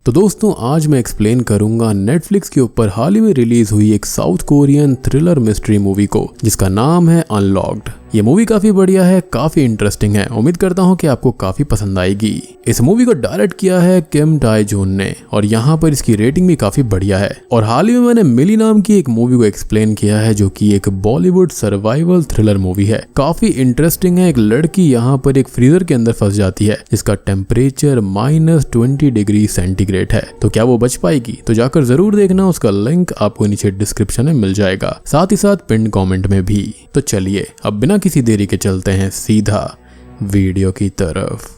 तो दोस्तों आज मैं एक्सप्लेन करूंगा नेटफ्लिक्स के ऊपर हाल ही में रिलीज हुई एक south Korean thriller mystery movie को जिसका नाम है अनलॉक्ड। ये मूवी काफी बढ़िया है, काफी इंटरेस्टिंग है। उम्मीद करता हूँ कि आपको काफी पसंद आएगी। इस मूवी को डायरेक्ट किया है किम डाई जून ने और यहाँ पर इसकी रेटिंग भी काफी बढ़िया है। और हाल ही में मैंने मिली नाम की एक मूवी को एक्सप्लेन किया है जो कि एक बॉलीवुड सर्वाइवल थ्रिलर मूवी है। काफी इंटरेस्टिंग है। एक लड़की यहाँ पर एक फ्रीजर के अंदर फंस जाती है जिसका टेम्परेचर -20 डिग्री सेंटीग्रेड है। तो क्या वो बच पाएगी? तो जाकर जरूर देखना, उसका लिंक आपको नीचे डिस्क्रिप्शन में मिल जाएगा, साथ ही साथ पिन कमेंट में भी। तो चलिए अब बिना किसी देरी के चलते हैं सीधा वीडियो की तरफ।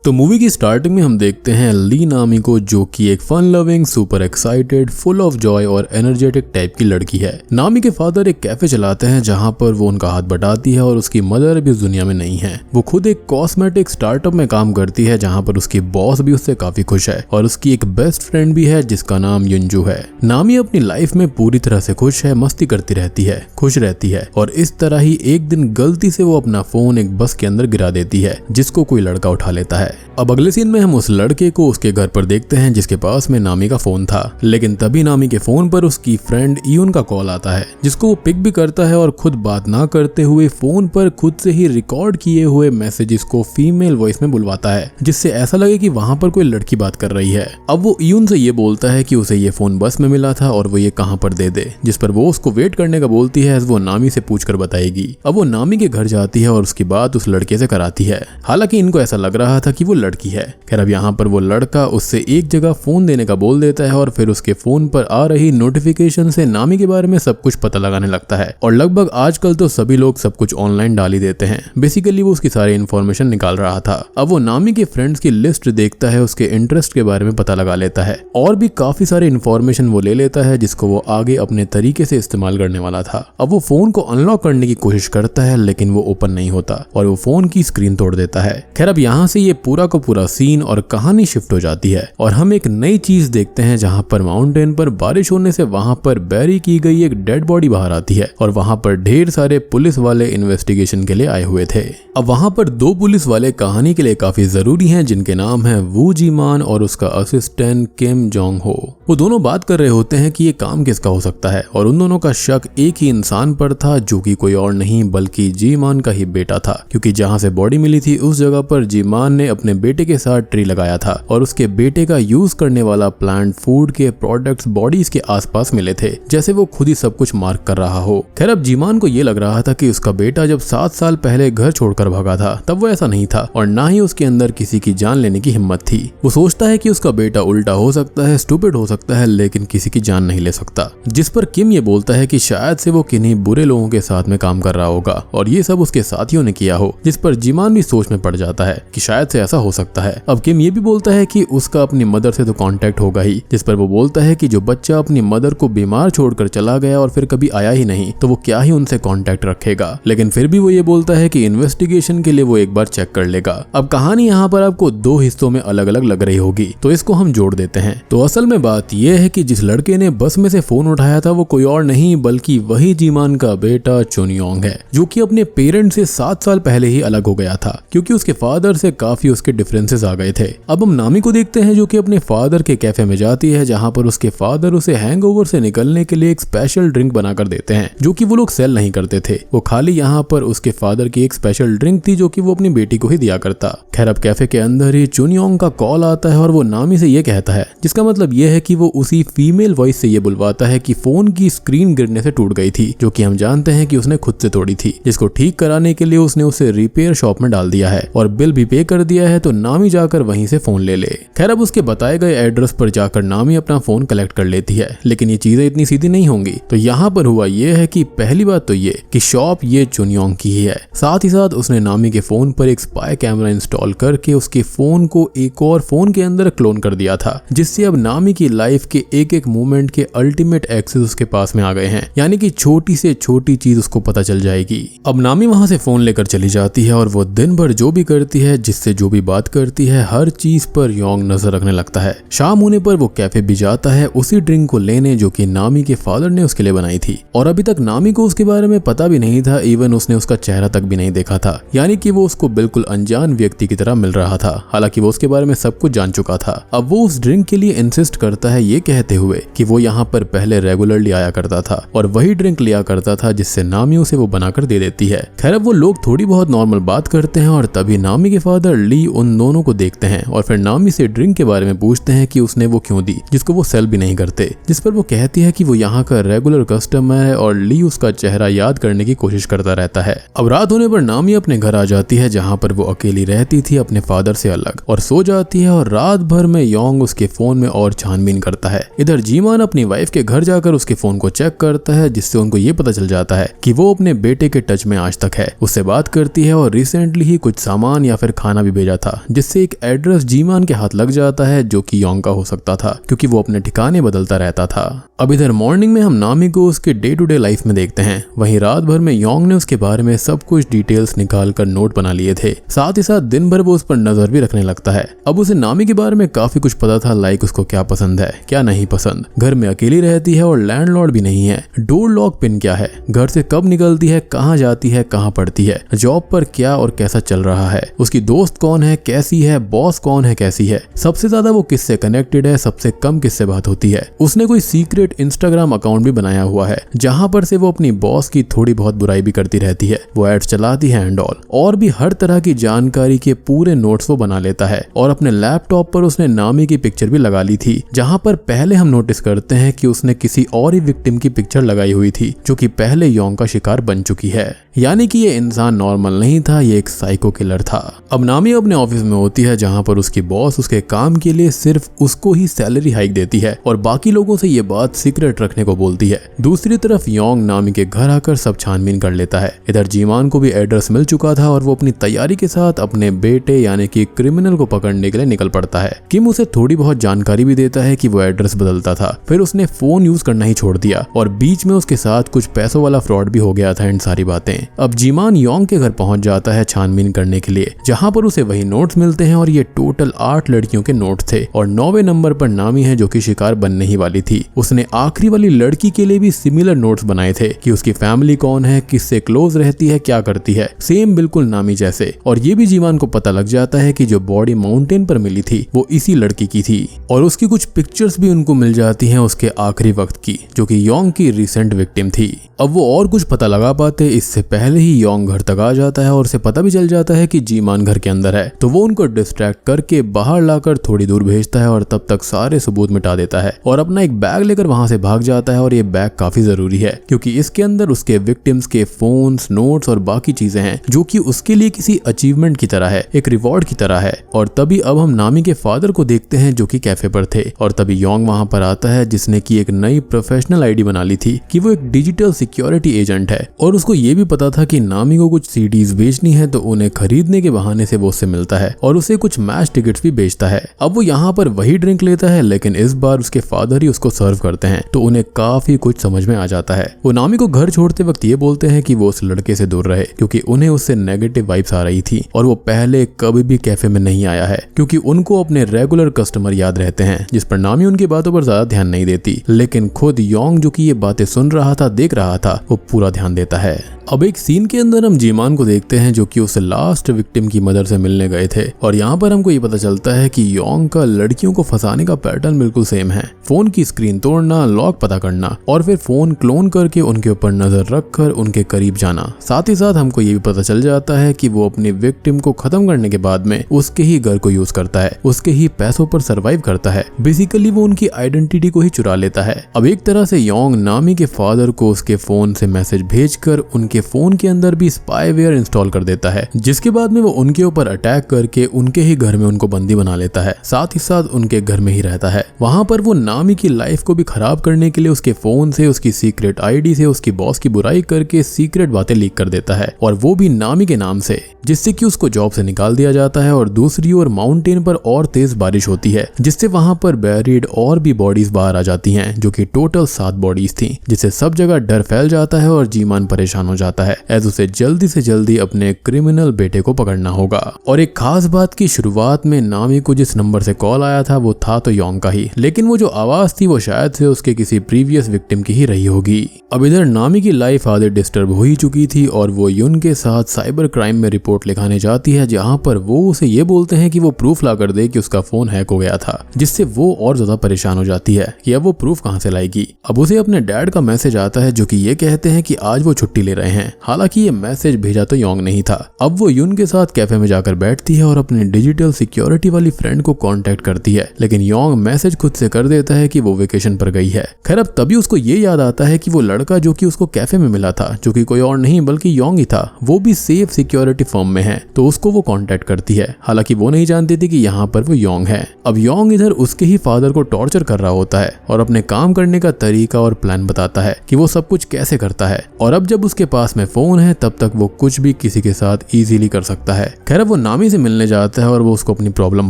तो मूवी की स्टार्टिंग में हम देखते हैं ली नामी को, जो कि एक fun loving, super excited, full of joy और एनर्जेटिक टाइप की लड़की है। नामी के फादर एक कैफे चलाते हैं जहां पर वो उनका हाथ बटाती है और उसकी मदर भी इस दुनिया में नहीं है। वो खुद एक कॉस्मेटिक स्टार्टअप में काम करती है जहां पर उसकी बॉस भी उससे काफी खुश है और उसकी एक बेस्ट फ्रेंड भी है जिसका नाम युंजू है। नामी अपनी लाइफ में पूरी तरह से खुश है, मस्ती करती रहती है, खुश रहती है और इस तरह ही एक दिन गलती से वो अपना फोन एक बस के अंदर गिरा देती है जिसको कोई लड़का उठा लेता है। अब अगले सीन में हम उस लड़के को उसके घर पर देखते हैं जिसके पास में नामी का फोन था, लेकिन तभी नामी के फोन पर उसकी फ्रेंड इयुन का कॉल आता है जिसको वो पिक भी करता है और खुद बात ना करते हुए फोन पर खुद से ही रिकॉर्ड किए हुए मैसेजेस को फीमेल वॉइस में बुलवाता है जिससे ऐसा लगे कि वहां पर कोई लड़की बात कर रही है। अब वो इयुन से ये बोलता है कि उसे ये फोन बस में मिला था और वो ये कहां पर दे दे, जिस पर वो उसको वेट करने का बोलती है। वो नामी से पूछ कर बताएगी। अब वो नामी के घर जाती है और उसकी बात उस लड़के से कराती है। हालांकि इनको ऐसा लग रहा था कि वो लड़की है। खैर अब यहाँ पर वो लड़का उससे एक जगह फोन देने का बोल देता है और फिर उसके फोन पर आ रही नोटिफिकेशन से नामी के बारे में सब कुछ पता लगाने लगता है। और लगभग आजकल तो सभी लोग सब कुछ ऑनलाइन डाल ही देते हैं। बेसिकली वो उसकी सारी इन्फॉर्मेशन निकाल रहा था। अब वो नामी के फ्रेंड्स की लिस्ट देखता है, उसके इंटरेस्ट के बारे में पता लगा लेता है और भी काफी सारे इन्फॉर्मेशन वो ले लेता है जिसको वो आगे अपने तरीके से इस्तेमाल करने वाला था। अब वो फोन को अनलॉक करने की कोशिश करता है लेकिन वो ओपन नहीं होता और वो फोन की स्क्रीन तोड़ देता है। खैर अब यहाँ से ये पूरा का पूरा सीन और कहानी शिफ्ट हो जाती है और हम एक नई चीज देखते हैं जहां पर माउंटेन पर बारिश होने से वहां पर बैरी की गई एक डेड बॉडी बाहर आती है और वहां पर ढेर सारे पुलिस वाले इन्वेस्टिगेशन के लिए आए हुए थे। अब वहां पर दो पुलिस वाले कहानी के लिए काफी जरूरी हैं जिनके नाम है वू जीमान और उसका असिस्टेंट किम जोंग हो। वो दोनों बात कर रहे होते हैं कि ये काम किसका हो सकता है और उन दोनों का शक एक ही इंसान पर था जो कि कोई और नहीं बल्कि जीमान का ही बेटा था, क्योंकि जहां से बॉडी मिली थी उस जगह पर जीमान ने अपने बेटे के साथ ट्री लगाया था और उसके बेटे का यूज करने वाला प्लांट फूड के प्रोडक्ट्स बॉडीज के आसपास मिले थे, जैसे वो खुद ही सब कुछ मार्क कर रहा हो। खैर अब जीमान को ये लग रहा था कि उसका बेटा जब 7 साल पहले घर छोड़कर भागा था तब वो ऐसा नहीं था और ना ही उसके अंदर किसी की जान लेने की हिम्मत थी। वो सोचता है कि उसका बेटा उल्टा हो सकता है, स्टूपिड हो सकता है, लेकिन किसी की जान नहीं ले सकता। जिस पर किम ये बोलता है कि शायद से वो किन्हीं बुरे लोगों के साथ में काम कर रहा होगा और ये सब उसके साथियों ने किया हो, जिस पर जीमान भी सोच में पड़ जाता है कि शायद से ऐसा हो सकता है। अब किम ये भी बोलता है कि उसका अपनी मदर से तो कांटेक्ट होगा ही, जिस पर वो बोलता है कि जो बच्चा अपनी मदर को बीमार छोड़कर चला गया और फिर कभी आया ही नहीं तो वो क्या ही उनसे कांटेक्ट रखेगा। लेकिन फिर भी वो ये बोलता है कि इन्वेस्टिगेशन के लिए वो एक बार चेक कर लेगा। अब कहानी यहाँ पर आपको 2 हिस्सों में अलग अलग लग रही होगी तो इसको हम जोड़ देते हैं। तो असल में बात यह है कि जिस लड़के ने बस में से फोन उठाया था वो कोई और नहीं बल्कि वही जीमान का बेटा चुनयोंग है, जो कि अपने पेरेंट्स से 7 साल पहले ही अलग हो गया था क्योंकि उसके फादर से काफी उसके डिफरेंसेस आ गए थे। अब हम नामी को देखते हैं जो कि अपने फादर के कैफे में जाती है जहां पर उसके फादर उसे हैंगओवर से निकलने के लिए एक स्पेशल ड्रिंक बनाकर देते हैं जो कि वो लोग सेल नहीं करते थे। वो खाली यहाँ पर उसके फादर की एक स्पेशल ड्रिंक थी जो कि वो अपनी बेटी को ही दिया करता। खैर अब कैफे के अंदर ही चुनयोंग का कॉल आता है और वो नामी से ये कहता है, जिसका मतलब ये है कि वो उसी फीमेल वॉइस से ये बुलवाता है कि फोन की स्क्रीन गिरने से टूट गई थी, जो कि हम जानते हैं कि उसने खुद से तोड़ी थी, जिसको ठीक कराने के लिए उसने उसे रिपेयर शॉप में डाल दिया है और बिल भी पे कर दिया है तो नामी जाकर वहीं से फोन ले ले। खैर अब उसके बताए गए एड्रेस पर जाकर नामी अपना फोन कलेक्ट कर लेती है, लेकिन ये चीजें इतनी सीधी नहीं होंगी। तो यहाँ पर हुआ ये है कि पहली बात तो ये कि शॉप ये चुनयोंग की ही है, साथ ही साथ उसने नामी के फोन पर एक स्पाई कैमरा इंस्टॉल करके उसके फोन को एक और फोन के अंदर क्लोन कर दिया था, जिससे अब नामी की लाइफ के एक एक मोमेंट के अल्टीमेट एक्सेस उसके पास में आ गए हैं, यानी कि छोटी से छोटी चीज उसको पता चल जाएगी। अब नामी वहां से फोन लेकर चली जाती है और वो दिन भर जो भी करती है, जिससे जो भी बात करती है, हर चीज पर योंग नजर रखने लगता है। शाम होने पर वो कैफे भी जाता है उसी ड्रिंक को लेने जो कि नामी के फादर ने उसके लिए बनाई थी, और अभी तक नामी को उसके बारे में पता भी नहीं था, इवन उसने उसका चेहरा तक भी नहीं देखा था, यानी कि वो उसको बिल्कुल अनजान व्यक्ति की तरह मिल रहा था। हालांकि वो उसके बारे में सब कुछ जान चुका था। अब वो उस ड्रिंक के लिए इंसिस्ट करता है, ये कहते हुए कि वो यहाँ पर पहले रेगुलरली आया करता था और वही ड्रिंक लिया करता था जिससे नामी उसे वो बनाकर दे देती है। खैर अब वो लोग थोड़ी बहुत नॉर्मल बात करते हैं और तभी नामी के फादर ली उन दोनों को देखते हैं और फिर नामी से ड्रिंक के बारे में पूछते हैं कि उसने वो क्यों दी, जिसको वो सेल भी नहीं करते। जिस पर वो कहती है कि वो यहाँ का रेगुलर कस्टमर है और ली उसका चेहरा याद करने की कोशिश करता रहता है। अब रात होने पर नामी अपने घर आ जाती है जहाँ पर वो अकेली रहती थी अपने फादर से अलग, और सो जाती है और रात भर में योंग उसके फोन में और छानबीन करता है। इधर जीमान अपनी वाइफ के घर जाकर उसके फोन को चेक करता है, जिससे उनको ये पता चल जाता है कि वो अपने बेटे के टच में आज तक है। उससे बात करती है और रिसेंटली ही कुछ सामान या फिर खाना भी भेजा था, जिससे एक एड्रेस जीमान के हाथ लग जाता है जो कि योंग का हो सकता था, क्योंकि वो अपने ठिकाने बदलता रहता था। अब इधर मॉर्निंग में हम नामी को उसके डे टू डे लाइफ में देखते हैं। वहीं रात भर में योंग ने उसके बारे में सब कुछ डिटेल्स निकाल कर नोट बना लिए थे, साथ ही साथ दिन भर वो उस पर नजर भी रखने लगता है। अब उसे नामी के बारे में काफी कुछ पता था, लाइक उसको क्या पसंद है क्या नहीं पसंद, घर में अकेली रहती है और लैंडलॉर्ड भी नहीं है, डोर लॉक पिन क्या है, घर से कब निकलती है, कहाँ जाती है, कहाँ पढ़ती है, जॉब पर क्या और कैसा चल रहा है, उसकी दोस्त कौन है कैसी है, बॉस कौन है कैसी है, सबसे ज्यादा वो किससे कनेक्टेड है, सबसे कम किससे बात होती है। उसने कोई सीक्रेट इंस्टाग्राम अकाउंट भी बनाया हुआ है जहां पर से वो अपनी बॉस की थोड़ी बहुत बुराई भी करती रहती है, वो एड्स चलाती है एंड ऑल, और भी हर तरह की जानकारी के पूरे नोट्स वो बना लेता है। और अपने लैपटॉप पर उसने नामी की पिक्चर भी लगा ली थी, जहां पर पहले हम नोटिस करते हैं कि उसने किसी और ही विक्टिम की पिक्चर लगाई हुई थी जो कि पहले योंग का शिकार बन चुकी है। यानी कि ये इंसान नॉर्मल नहीं था, ये एक साइको किलर था। अब नामी अपने ऑफिस में होती है जहां पर उसकी बॉस उसके काम के लिए सिर्फ उसको ही सैलरी हाइक देती है और बाकी लोगों से ये बात सीक्रेट रखने को बोलती है। दूसरी तरफ योंग नामी के घर आकर सब छानबीन कर लेता है। इधर जीमान को भी एड्रेस मिल चुका था और वो अपनी तैयारी के साथ अपने बेटे यानी कि क्रिमिनल को पकड़ने के लिए निकल पड़ता है। किम उसे थोड़ी बहुत जानकारी भी देता है कि वो एड्रेस बदलता था, फिर उसने फोन यूज करना ही छोड़ दिया और बीच में उसके साथ कुछ पैसों वाला फ्रॉड भी हो गया था। इन सारी बातें अब जीमान योंग के घर पहुंच जाता है छानबीन करने के लिए, जहां पर उसे वही नोट्स मिलते हैं और ये टोटल 8 लड़कियों के नोट्स थे और 9वें नंबर पर नामी है जो कि शिकार बनने ही वाली थी। उसने आखिरी वाली लड़की के लिए भी सिमिलर नोट्स बनाए थे कि उसकी फैमिली कौन है, किससे क्लोज रहती है, क्या करती है, सेम बिल्कुल नामी जैसे। और ये भी जीमान को पता लग जाता है कि जो बॉडी माउंटेन पर मिली थी वो इसी लड़की की थी और उसकी कुछ पिक्चर्स भी उनको मिल जाती हैं उसके आखिरी वक्त की, जो कि योंग की रिसेंट विक्टिम थी। अब वो और कुछ पता लगा पाते इससे पहले ही योंग घर तक आ जाता है और उसे पता भी चल जाता है कि जीमान घर के अंदर है, तो वो उनको डिस्ट्रैक्ट करके बाहर लाकर थोड़ी दूर भेजता है और तब तक सारे सबूत मिटा देता है और अपना एक बैग लेकर वहां से भाग जाता है। और ये बैग काफी जरूरी है क्योंकि इसके अंदर उसके विक्टिम्स के फोन्स, नोट्स और बाकी चीजें हैं जो कि उसके लिए किसी अचीवमेंट की तरह है, एक रिवॉर्ड की तरह है। और तभी अब हम नामी के फादर को देखते हैं जो कि कैफे पर थे और तभी योंग वहां पर आता है जिसने की एक नई प्रोफेशनल आईडी बना ली थी कि वो एक डिजिटल सिक्योरिटी एजेंट है और उसको ये भी पता था कि नामी को कुछ सीडीज बेचनी है, तो उन्हें खरीदने के बहाने से वो उससे मिलता है और उसे कुछ मैच टिकट्स भी बेचता है। अब वो यहाँ पर वही ड्रिंक लेता है लेकिन इस बार उसके फादर ही उसको सर्व करते हैं, तो उन्हें काफी कुछ समझ में आ जाता है। वो नामी को घर छोड़ते वक्त ये बोलते हैं कि वो उस लड़के से दूर रहे क्योंकि उन्हें उससे नेगेटिव वाइब्स आ रही थी और वो पहले कभी भी कैफे में नहीं आया है क्योंकि उनको अपने रेगुलर कस्टमर याद रहते हैं, जिस पर नामी उनकी बातों पर ज्यादा ध्यान नहीं देती। लेकिन खुद योंग जो कि ये बातें सुन रहा था, देख रहा था, वो पूरा ध्यान देता है। अब एक सीन के अंदर हम जीमान को देखते हैं जो कि उस लास्ट विक्टिम की मदर से मिलने गए थे और यहाँ पर हमको ये पता चलता है कि योंग का लड़कियों को फंसाने का पैटर्न बिल्कुल सेम है। फोन की स्क्रीन तोड़ना, लॉक पता करना और फिर फोन क्लोन करके उनके ऊपर नजर रखकर उनके करीब जाना। साथ ही साथ हमको ये भी पता चल जाता है कि वो अपनी विक्टिम को खत्म करने के बाद में उसके ही घर को यूज करता है, उसके ही पैसों पर सर्वाइव करता है। बेसिकली वो उनकी आइडेंटिटी को ही चुरा लेता है। अब एक तरह से योंग नामी के फादर को उसके फोन से मैसेज भेजकर उनके फोन के अंदर भी स्पाईवेयर इंस्टॉल कर देता है, जिसके बाद में वो उनके ऊपर अटैक करके उनके ही घर में उनको बंदी बना लेता है, साथ ही साथ उनके घर में ही रहता है। वहां पर वो नामी की लाइफ को भी खराब करने के लिए उसके फोन से, उसकी सीक्रेट आईडी से उसकी बॉस की बुराई करके सीक्रेट बातें लीक कर देता है और वो भी नामी के नाम से, जिससे कि उसको जॉब से निकाल दिया जाता है। और दूसरी ओर माउंटेन पर और तेज बारिश होती है जिससे वहां पर बैरिड और भी बॉडीज बाहर आ जाती हैं, जो कि टोटल 7 बॉडीज थी, जिससे सब जगह डर फैल जाता है और जीमान परेशान हो जाता है एज उसे जल्दी से जल्दी अपने क्रिमिनल बेटे को पकड़ना होगा। और एक खास बात की शुरुआत में नामी को जिस नंबर से कॉल आया था वो था तो योंग का ही, लेकिन वो जो आवाज थी वो शायद से उसके किसी प्रीवियस विक्टिम की ही रही होगी। अब इधर नामी की लाइफ आधे डिस्टर्ब हो ही चुकी थी और वो युन के साथ साइबर क्राइम में रिपोर्ट लिखाने जाती है, जहां पर वो उसे ये बोलते हैं कि वो प्रूफ ला कर दे कि उसका फोन हैक हो गया था, जिससे वो और ज्यादा परेशान हो जाती है कि अब वो प्रूफ कहां से लाएगी। अब उसे अपने डैड का मैसेज आता है जो कि ये कहते हैं कि आज वो छुट्टी ले रहे हैं। हालांकि ये मैसेज भेजा तो योंग नहीं था। अब वो युन के साथ कैफे में जाकर बैठती है और अपने डिजिटल सिक्योरिटी वाली फ्रेंड को कांटेक्ट करती है, लेकिन योंग मैसेज खुद से कर देता है कि वो वेकेशन पर गई है। खैर अब तभी उसको ये याद आता है कि वो लड़का जो कि उसको कैफे में मिला था, जो कि कोई और नहीं बल्कि योंग ही था, वो भी सेफ सिक्योरिटी फर्म में है, तो उसको वो कांटेक्ट करती है। हालांकि वो नहीं जानती थी कि यहाँ पर वो योंग है। अब योंग इधर उसके ही फादर को टॉर्चर कर रहा होता है और अपने काम करने का तरीका और प्लान बताता है कि वो सब कुछ कैसे करता है। और अब जब उसके पास में फोन है तब तक वो कुछ भी किसी के साथ इजीली कर सकता है। खैर वो नामी से मिलने जाता है और वो उसको अपनी प्रॉब्लम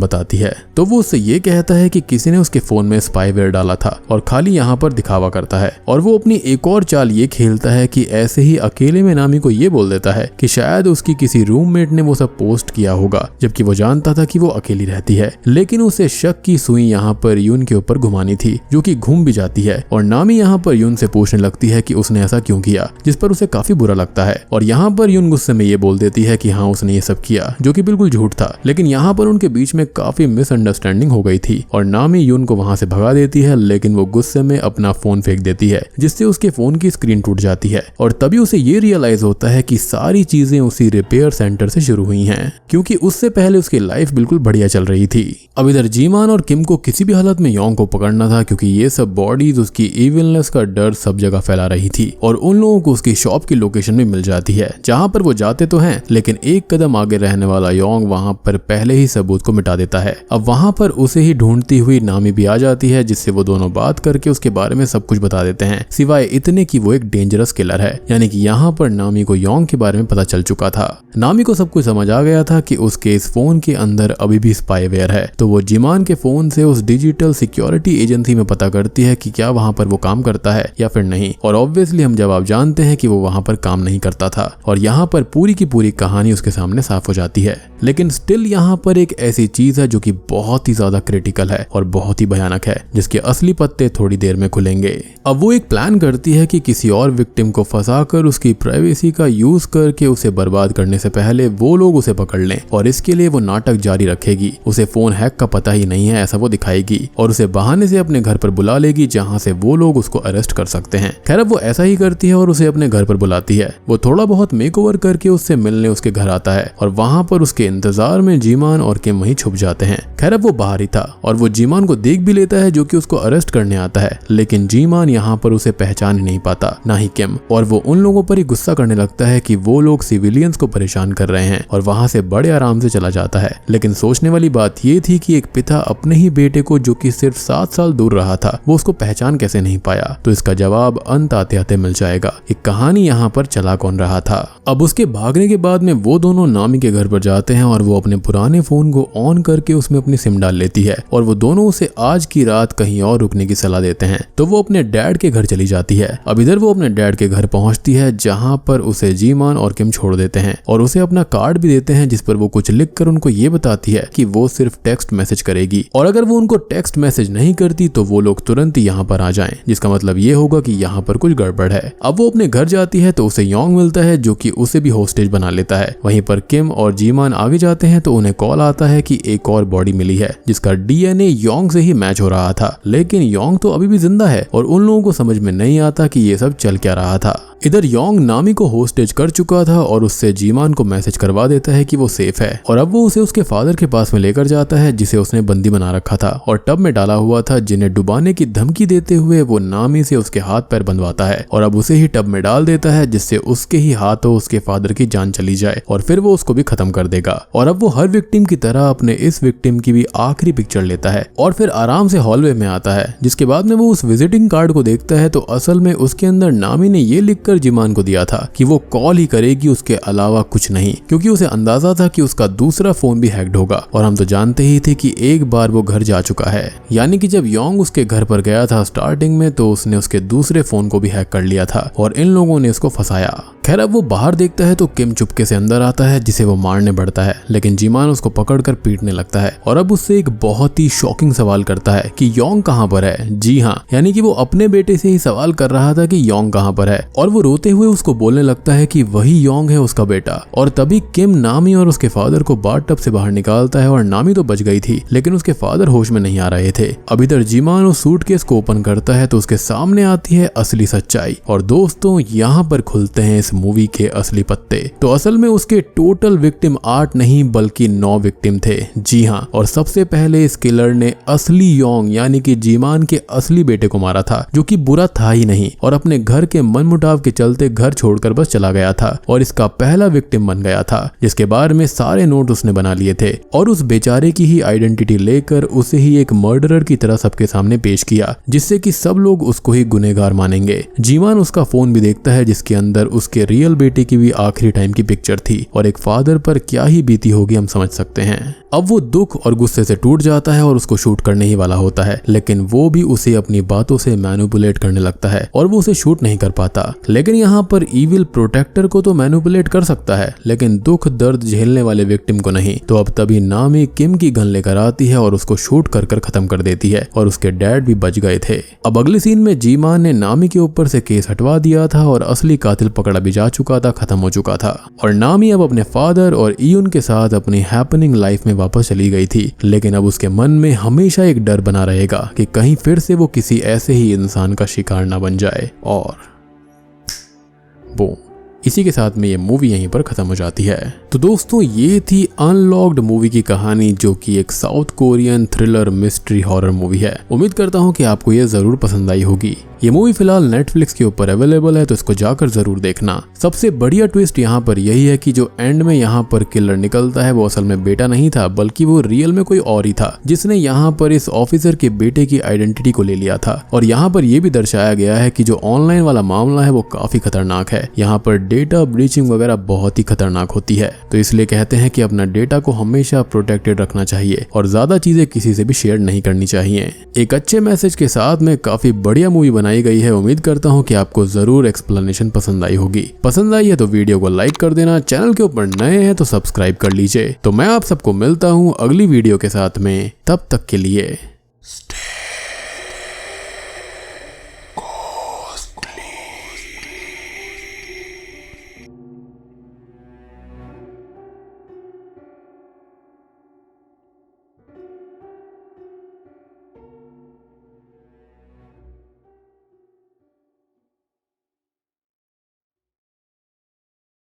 बताती है, तो वो उससे ये कहता है कि किसी ने उसके फोन में स्पाईवेयर डाला था और खाली यहाँ पर दिखावा करता है। और वो अपनी एक और चाल ये खेलता है कि ऐसे ही अकेले में नामी को ये बोल देता है कि शायद उसकी किसी रूममेट ने वो सब पोस्ट किया होगा, जबकि वो जानता था कि वो अकेली रहती है। लेकिन उसे शक की सुई यहाँ पर यून के ऊपर घुमानी थी, जो कि घूम भी जाती है। और नामी यहाँ पर यून से पूछने लगती है कि उसने ऐसा क्यों किया, जिस पर उसे काफी बुरा लगता है। और यहाँ पर यून गुस्से में ये बोल देती है कि हाँ उसने ये सब किया, जो कि बिल्कुल झूठ था। लेकिन यहाँ पर उनके बीच में काफी मिसअंडरस्टैंडिंग हो गई थी और नामी यून को वहां से भगा देती है, लेकिन वो गुस्से में अपना फोन फेंक देती है, जिससे उसके फोन की स्क्रीन टूट जाती है। और तभी उसे ये रियलाइज होता है कि सारी चीजें उसी रिपेयर सेंटर से शुरू हुई हैं, क्योंकि उससे पहले उसकी लाइफ बिल्कुल बढ़िया चल रही थी। अब इधर जीमान और किम को किसी भी हालत में योंग को पकड़ना था, क्योंकि ये सब बॉडीज उसकी इविलनेस का डर सब जगह फैला रही थी। और उन लोगों को उसकी शॉप की लोकेशन भी मिल जाती है, जहां पर वो जाते तो हैं, लेकिन एक कदम आगे रहने वाला योंग वहां पर पहले ही सबूत को मिटा देता है। अब वहां पर उसे ही ढूंढती हुई नामी भी आ जाती है, जिससे वो दोनों बात करके उसके बारे में सब कुछ बता देते हैं, सिवाय इतने कि वो एक डेंजरस किलर है। यानी कि यहाँ पर नामी को योंग के बारे में पता चल चुका था। नामी को सब कुछ समझ आ गया था कि उसके इस फोन के अंदर अभी भी स्पाईवेयर है, तो वो जीमान के फोन से उस डिजिटल सिक्योरिटी एजेंसी में पता करती है कि क्या वहां पर वो काम करता है या फिर नहीं। और ऑब्वियसली हम जवाब जानते हैं कि वो वहां पर काम नहीं करता था। और यहाँ पर पूरी की पूरी कहानी उसके सामने साफ हो जाती है। लेकिन स्टिल यहाँ पर एक ऐसी चीज है जो कि बहुत ही ज्यादा क्रिटिकल है और बहुत ही भयानक है, जिसके असली पत्ते थोड़ी देर में खुलेंगे। अब वो एक प्लान करती है कि किसी और विक्टिम को फंसाकर उसकी प्राइवेसी का यूज करके उसे बर्बाद करने से पहले वो लोग उसे पकड़ लें, और इसके लिए वो नाटक जारी रखेगी। उसे फोन हैक का पता ही नहीं है ऐसा वो दिखाएगी और उसे बहाने से अपने घर पर बुला लेगी, जहां से वो लोग उसको अरेस्ट कर सकते हैं। खैर वो ऐसा ही करती है और उसे अपने घर पर बुलाती है। वो थोड़ा बहुत मेकओवर करके उससे मिलने उसके घर आता है और वहां पर उसके इंतजार में जीमान और किम वहीं छुप जाते हैं। खैर अब वो बाहर ही था और वो जीमान को देख भी लेता है, जो कि उसको अरेस्ट करने आता है। लेकिन जीमान यहाँ पर उसे पहचान ही नहीं पाता, ना ही किम। और वो उन लोगों पर ही गुस्सा करने लगता है कि वो लोग सिविलियंस को परेशान कर रहे हैं, और वहां से बड़े आराम से चला जाता है। लेकिन सोचने वाली बात ये थी कि एक पिता अपने ही बेटे को, जो कि सिर्फ 7 साल दूर रहा था, वो उसको पहचान कैसे नहीं पाया। तो इसका जवाब अंत आते आते मिल जाएगा। एक कहानी यहाँ पर चला कौन रहा था। अब उसके भागने के बाद में वो दोनों नामी के घर पर जाते हैं और वो अपने पुराने फोन को ऑन करके उसमें अपनी सिम डाल लेती है, और वो दोनों उसे आज की रात कहीं और रुकने की सलाह देते हैं। तो वो अपने डैड के घर चली जाती है। अब इधर वो अपने डैड के घर पहुंचती है, जहां पर उसे जीमान और किम छोड़ देते हैं और उसे अपना कार्ड भी देते हैं, जिस पर वो कुछ लिखकर उनको ये बताती है कि वो सिर्फ टेक्स्ट मैसेज करेगी, और अगर वो उनको टेक्स्ट मैसेज नहीं करती तो वो लोग तुरंत ही यहाँ पर आ जाएं, जिसका मतलब ये होगा कि यहाँ पर कुछ गड़बड़ है। अब वो अपने घर जाती है तो उसे योंग मिलता है, जो कि उसे भी होस्टेज बना लेता है। वहीं पर किम और जीमान आगे जाते हैं तो उन्हें कॉल आता है कि एक और बॉडी मिली है, जिसका डीएनए योंग से ही मैच हो रहा था। लेकिन योंग तो अभी भी जिंदा है और उन लोगों को समझ में नहीं आता कि ये सब चल क्या रहा था। इधर योंग नामी को होस्टेज कर चुका था और उससे जीमान को मैसेज करवा देता है कि वो सेफ है, और अब वो उसे उसके फादर के पास में लेकर जाता है, जिसे उसने बंदी बना रखा था और टब में डाला हुआ था, जिन्हें डुबाने की धमकी देते हुए वो नामी से उसके हाथ पैर बंधवाता है और अब उसे ही टब में डाल देता है, जिससे उसके ही हाथों उसके फादर की जान चली जाए और फिर वो उसको भी खत्म कर देगा। और अब वो हर विक्टिम की तरह अपने इस विक्टिम की भी आखिरी पिक्चर लेता है और फिर आराम से हॉलवे में आता है, जिसके बाद में वो उस विजिटिंग कार्ड को देखता है तो असल में उसके अंदर नामी ने ये लिखकर जीमान को दिया था कि वो कॉल ही करेगी, उसके अलावा कुछ नहीं, क्योंकि उसे अंदाजा था कि उसका दूसरा फोन भी हैक्ड होगा। और हम तो जानते ही थे कि एक बार वो घर जा चुका है, यानी कि जब योंग उसके घर पर गया था स्टार्टिंग में, तो उसने उसके दूसरे फोन को भी हैक कर लिया था और इन लोगों ने उसको आया। खैर अब वो बाहर देखता है तो किम चुपके से अंदर आता है जिसे वो मारने बढ़ता है, लेकिन जीमान उसको पकड़कर पीटने लगता है और अब उससे एक बहुत ही शॉकिंग सवाल करता है कि योंग कहाँ पर है। जी हाँ, यानी कि वो अपने बेटे से ही सवाल कर रहा था कि योंग कहाँ पर है, और वो रोते हुए उसको बोलने लगता है कि वही योंग है उसका बेटा। और तभी किम नामी और उसके फादर को बाथटब से बाहर निकालता है, और नामी तो बच गई थी लेकिन उसके फादर होश में नहीं आ रहे थे। अब इधर जीमान उस सूटकेस को ओपन करता है तो उसके सामने आती है असली सच्चाई, और दोस्तों यहाँ पर खुलते हैं इस मूवी के असली पत्ते। तो असल में उसके टोटल विक्टिम 8 नहीं बल्कि 9 विक्टिम थे। जी हाँ, और सबसे पहले इस किलर ने असली योंग यानी कि जीमान के असली बेटे को मारा था, जो कि बुरा था ही नहीं, और अपने घर के मनमुटाव के चलते घर छोड़कर बस चला गया था और इसका पहला विक्टिम बन गया था, जिसके बारे में सारे नोट उसने बना लिए थे और उस बेचारे की ही आइडेंटिटी लेकर उसे ही एक मर्डरर की तरह सबके सामने पेश किया, जिससे कि सब लोग उसको ही गुनहगार मानेंगे। जीमान उसका फोन भी देखता है जिसके अंदर उसके रियल बेटे की भी आखिरी टाइम की पिक्चर थी, और एक फादर पर क्या ही बीती होगी हम समझ सकते हैं। अब वो दुख और गुस्से से टूट जाता है और उसको शूट करने ही वाला होता है, लेकिन वो भी उसे अपनी बातों से मैनिपुलेट करने लगता है और वो उसे शूट नहीं कर पाता। लेकिन यहाँ पर इविल प्रोटेक्टर को तो मैनिपुलेट कर सकता है, लेकिन दुख दर्द झेलने वाले विक्टिम को नहीं। तो अब तभी नामी किम की गन लेकर आती है और उसको शूट कर खत्म कर देती है, और उसके डैड भी बच गए थे। अब अगले सीन में जीमान ने नामी के ऊपर से केस हटवा दिया था और असली कातिल पकड़ा भी जा चुका था, खत्म हो चुका था, और नामी अब अपने फादर और ईयुन के साथ अपनी हैपनिंग लाइफ में वापस चली गई थी। लेकिन अब उसके मन में हमेशा एक डर बना रहेगा कि कहीं फिर से वो किसी ऐसे ही इंसान का शिकार ना बन जाए। और बूम, इसी के साथ में ये मूवी यहीं पर खत्म हो जाती है। तो दोस्तों ये थी अनलॉक्ड मूवी की कहानी, जो कि एक south Korean thriller mystery horror movie है। उम्मीद करता हूँ कि आपको ये जरूर पसंद आई होगी। ये मूवी फिलहाल नेटफ्लिक्स के ऊपर अवेलेबल है, तो इसको जाकर जरूर देखना। सबसे बढ़िया ट्विस्ट यहाँ पर यही है कि जो एंड में यहाँ पर किलर निकलता है वो असल में बेटा नहीं था, बल्कि वो रियल में कोई और ही था, जिसने यहाँ पर इस ऑफिसर के बेटे की आइडेंटिटी को ले लिया था। और यहाँ पर यह भी दर्शाया गया है कि जो ऑनलाइन वाला मामला है वो काफी खतरनाक है। यहाँ पर डेटा ब्रीचिंग वगैरह बहुत ही खतरनाक होती है, तो इसलिए कहते हैं कि अपना डेटा को हमेशा प्रोटेक्टेड रखना चाहिए और ज्यादा चीजें किसी से भी शेयर नहीं करनी चाहिए। एक अच्छे मैसेज के साथ में काफी बढ़िया मूवी बनाई गई है। उम्मीद करता हूँ कि आपको जरूर एक्सप्लेनेशन पसंद आई होगी। पसंद आई है तो वीडियो को लाइक कर देना, चैनल के ऊपर नए हैं तो सब्सक्राइब कर लीजिए। तो मैं आप सबको मिलता हूँ अगली वीडियो के साथ में, तब तक के लिए।